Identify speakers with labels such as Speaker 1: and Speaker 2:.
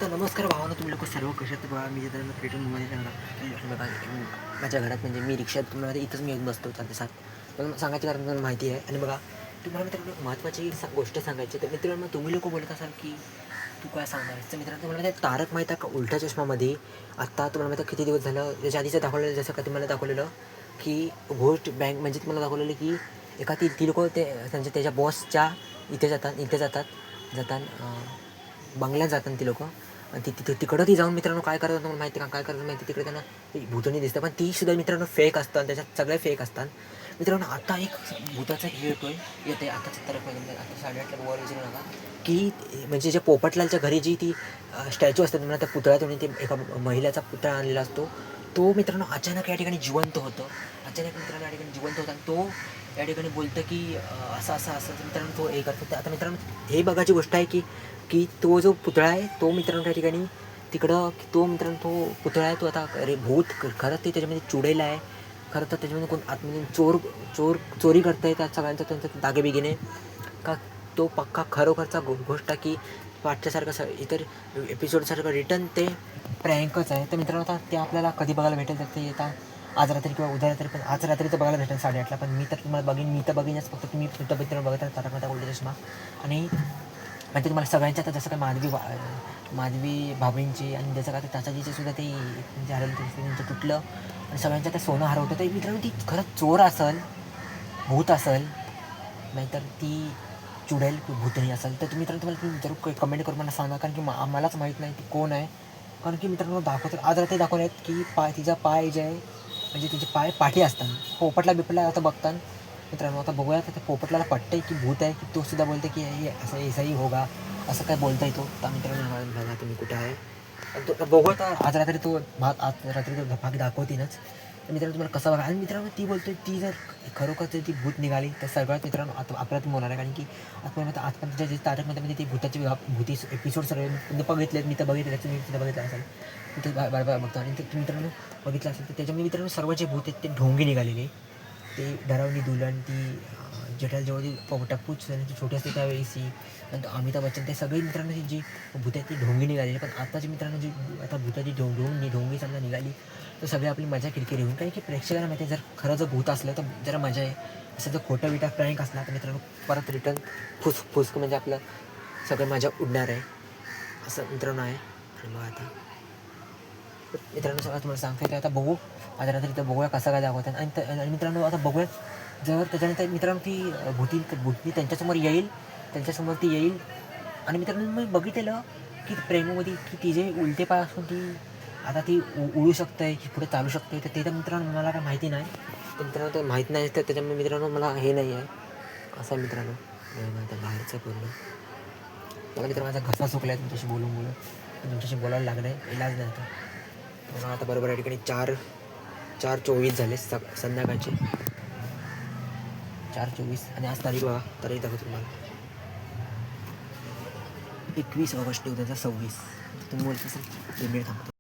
Speaker 1: तर नमस्कार भावांनो, तुम्ही लोक सर्व कशात बघा. मी जर क्रिएटर मोबाईल बघा माझ्या घरात म्हणजे मी रिक्षात तुम्हाला इथंच मी येऊन बसतो चालते साथ. पण सांगायची कारण तुम्हाला माहिती आहे. आणि बघा तुम्हाला मित्रांनो महत्त्वाची गोष्ट सांगायची. तर मित्रांनो तुम्ही लोक बोलत असाल की तू काय सांगणार आहेस. तर मित्रांनो तुम्हाला माहिती आहे तारक मेहता का उलटा चष्मामध्ये आत्ता तुम्हाला माहिती आहे किती दिवस झालं त्याच्या आधीचं दाखवलेलं, जसं का तुम्हाला दाखवलेलं की घोस्ट बँक म्हणजे तुम्हाला दाखवलेलं की एका ती लोक ते त्याच्या बॉसच्या इथे जातात बंगल्यात जातात ती लोकं. आणि तिकडं ती जाऊन मित्रांनो काय करतात तुम्हाला माहिती का, काय करतात माहिती, तिकडे त्यांना भूतनी दिसतं, पण ती सुद्धा मित्रांनो फेक असतात, त्याच्यात सगळे फेक असतात. मित्रांनो आता एक भूताचा हे येते आता चित्रपटामध्ये आता 8:30ला वर विचारू नका की म्हणजे जे पोपटलालच्या घरी जी ती स्टॅच्यू असतात म्हणा, त्या पुतळ्यातून ते एका महिलेचा पुतळा आणलेला असतो, तो मित्रांनो अचानक या ठिकाणी जिवंत होतो. अचानक मित्रांनो या ठिकाणी जिवंत होता आणि तो या ठिकाणी बोलतं की असं मित्रांनो तो हे करतो. आता मित्रांनो हे बघायची गोष्ट आहे की की तो जो पुतळा आहे तो मित्रांनो त्या ठिकाणी तिकडं तो मित्रांनो तो पुतळा आहे तो आता अरे भूत खरंच ते त्याच्यामध्ये चुडेला आहे. खरं तर त्याच्यामध्ये कोण आतमध्ये चोरी करता येतात सगळ्यांचं त्यांचं दागेबिगेने का, तो पक्का खरोखरचा गोष्ट की पाठच्यासारखं इतर एपिसोडसारखं रिटर्न ते प्रँकच आहे. तर मित्रांनो आता ते आपल्याला कधी बघायला भेटेल तर ते आता आज रात्री किंवा उद्या रात्री, पण आज रात्री तर बघायला भेटेल 8:30ला. पण मी तर तुम्हाला मी तर बघीनच, फक्त तुम्ही मित्रांनो बघत तारक मेहता का उलटा चष्मा. आणि म्हणजे तुम्हाला सगळ्यांच्या आता जसं काय माधवी भाभींची आणि जसं काय तासाजीचे सुद्धा ते म्हणजे हरवलं त्यांचं तुटलं आणि सगळ्यांच्या त्या सोनं हरवतं. तर मित्रांनो ती खरंच चोर असेल, भूत असेल, नाहीतर ती चुडेल भूतही असेल. तर तुम्ही मित्रांनो तुम्हाला जरूर कमेंट करून मला सांगा, कारण की आम्हालाच माहीत नाही ती कोण आहे. कारण की मित्रांनो दाखवतात आज रात्री दाखवले आहेत की तिचा पाय जे आहे म्हणजे तिचे पाय पाठी असतात. पोपटला आता बघतात मित्रांनो. आता बघूया तर पोपटला पटते की भूत आहे, की तो सुद्धा बोलते की हे असं ऐसाही होगा, असं काय बोलता येतो. तर मित्रांनो बघा तुम्ही कुठे आहे आणि तो बघू आता आज रात्री आज रात्री तो भाग दाखवतीनच. तर मित्रांनो तुम्हाला कसं बघा. आणि मित्रांनो ती बोलतो ती जर खरोखर ती भूत निघाली तर सगळ्यात मित्रांनो आता आपल्याला होणार आहे. कारण की आजपर्यंत तिच्या जे तारकमध्ये ती भूती एपिसोड सर्व बघितलेत, मी तर बघितले, तुम्ही तिथं बघितलं असेल तिथे बार बघतो. आणि ते मित्रांनो बघितलं असेल तर त्याच्यामध्ये मित्रांनो सर्व जे भूत आहेत ते ढोंगी निघालेले. ते डरावणी दुल्हन, ती जेठाल जेव्हा ती टप्पूच ती छोटी असते त्यावेळेस ती, नंतर अमिताभ बच्चन, ते सगळे मित्रांनो जी भूत आहेत ती ढोंगी निघालेली. पण आताची मित्रांनो जी आता भूताची ढोंगी समजा निघाली तर सगळी आपली मजा किरकिरी होऊन. कारण की प्रेक्षकांना माहिती आहे जर खरं जर भूत असलं तर जरा मजा आहे. असं जर खोटं विटा प्रँक असला तर मित्रांनो परत रिटर्न फुसकं म्हणजे आपलं सगळं मजा उडणार आहे, असं मित्रांनो आहे. आणि मग आता मित्रांनो सगळं तुम्हाला सांगता येतं. आता बघू आज रात्री तर बघूया कसं काय दाखवतात. आणि मित्रांनो आता बघूया जर त्याच्यानंतर मित्रांनो ती भूती त्यांच्यासमोर ती येईल. आणि मित्रांनो मी बघितलेलं की प्रेमोमध्ये की ती जे उलटे पाय असून ती आता ती उडू शकते की पुढे चालू शकते. तर ते तर मित्रांनो मला काय माहिती नाही. तर मित्रांनो ते माहीत नाही तर त्याच्यामुळे मित्रांनो मला हे नाही आहे असं मित्रांनो. आता बाहेरचं बोललो मला मित्र माझा घसा सुकला आहे तुमच्याशी बोलून तुमच्याशी बोलायला लागलं आहे, इलाज नाही आता. मला आता बरोबर या ठिकाणी 4:24 झाले संध्याकाळचे 4:24. आणि आज तारीख बघा, तारीख दाखवतो तुम्हाला 21 ऑगस्ट 2026. तुम्ही बोलत असाल 2 मिनिट थांबतो.